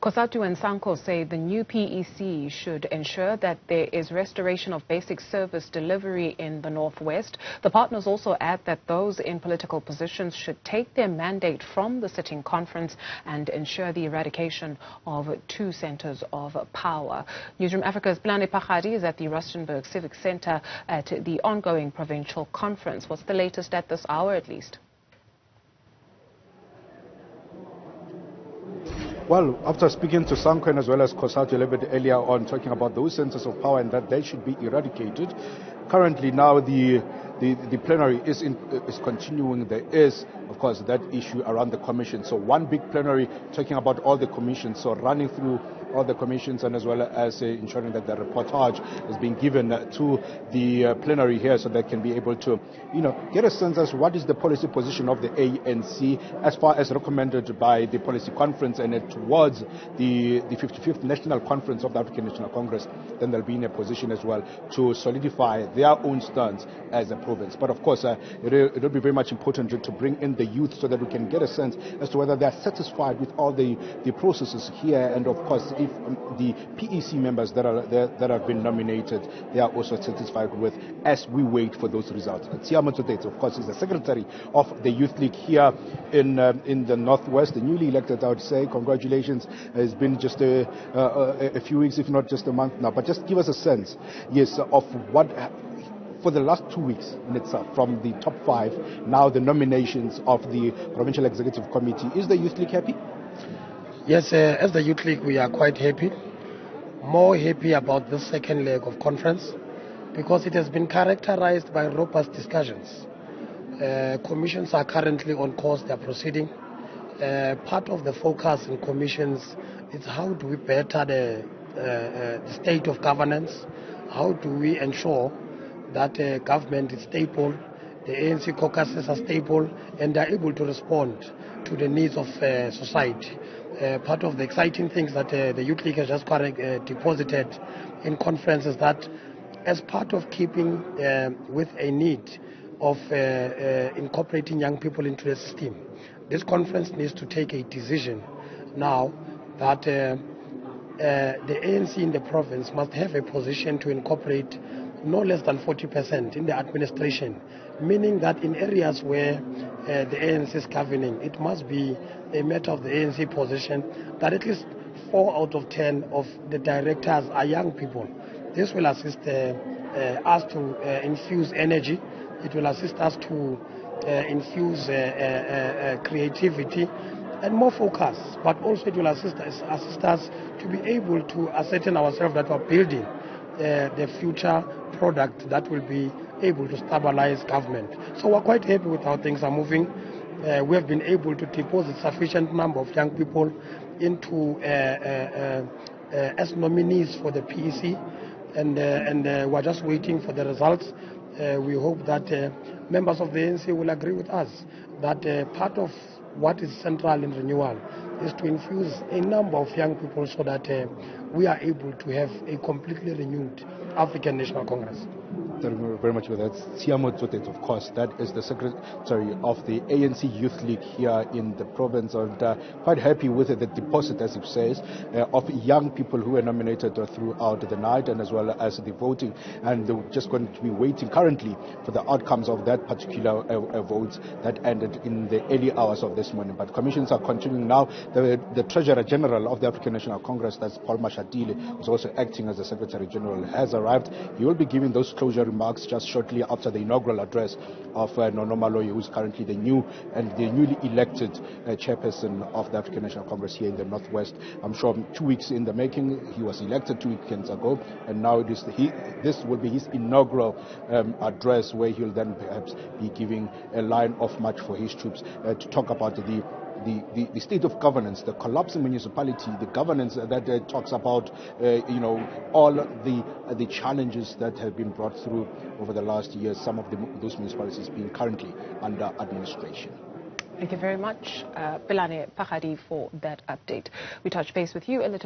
Cosatu and Sanco say the new PEC should ensure that there is restoration of basic service delivery in the North West. The partners also add that those in political positions should take their mandate from the sitting conference and ensure the eradication of two centers of power. Newzroom Afrika's Pelane Phakgadi is at the Rustenburg Civic Center at the ongoing Provincial conference. What's the latest at this hour, at least? Well, after speaking to Sanco and as well as Cosatu a little bit earlier on, talking about those centers of power and that they should be eradicated, currently now the plenary is continuing. There is, of course, that issue around the commission. So one big plenary talking about all the commissions, so running through all the commissions and as well as ensuring that the reportage is being given to the plenary here so they can be able to, get a sense as what is the policy position of the ANC as far as recommended by the policy conference and towards the 55th National Conference of the African National Congress. Then they'll be in a position as well to solidify their own stance as a province. But of course, it will be very much important to bring in the youth so that we can get a sense as to whether they are satisfied with all the processes here, and of course if the PEC members that have been nominated, they are also satisfied with, as we wait for those results. Of course, is the secretary of the Youth League here in the Northwest, the newly elected. I would say congratulations. It's been just a few weeks, if not just a month now. But just give us a sense, yes, of what for the last 2 weeks in itself, from the top 5, now the nominations of the Provincial Executive Committee. Is the Youth League happy? Yes, as the Youth League, we are quite happy. More happy about the second leg of conference because it has been characterized by robust discussions. Commissions are currently on course, they are proceeding. Part of the focus in commissions is how do we better the state of governance, how do we ensure that government is stable, the ANC caucuses are stable, and they are able to respond to the needs of society. Part of the exciting things that the Youth League has just deposited in conference is that as part of keeping with a need of incorporating young people into the system, this conference needs to take a decision now that the ANC in the province must have a position to incorporate no less than 40% in the administration, meaning that in areas where the ANC is governing, it must be a matter of the ANC position that at least 4 out of 10 of the directors are young people. This will assist us to infuse energy. It will assist us to infuse creativity and more focus, but also it will assist us to be able to ascertain ourselves that we are building the future product that will be able to stabilize government. So we're quite happy with how things are moving. We have been able to deposit sufficient number of young people into as nominees for the PEC, and we're just waiting for the results. We hope that members of the ANC will agree with us that part of what is central in renewal is to infuse a number of young people so that we are able to have a completely renewed African National Congress. Thank you very much for that. Of course, that is the secretary of the ANC Youth League here in the province, and quite happy with the deposit, as it says, of young people who were nominated throughout the night and as well as the voting. And they're just going to be waiting currently for the outcomes of that particular vote that ended in the early hours of this morning. But commissions are continuing now. The Treasurer General of the African National Congress, that's Paul Mashatile, who's also acting as the Secretary General, has arrived. He will be giving those closure remarks just shortly after the inaugural address of Nono Maloyi, who is currently the newly elected chairperson of the African National Congress here in the Northwest. I'm sure 2 weeks in the making. He was elected 2 weekends ago, and now this will be his inaugural address, where he'll then perhaps be giving a line of march for his troops to talk about the state of governance, the collapsing municipality, the governance that talks about, all the challenges that have been brought through over the last years, some of those municipalities being currently under administration. Thank you very much, Pelane Phakgadi, for that update. We touch base with you a little bit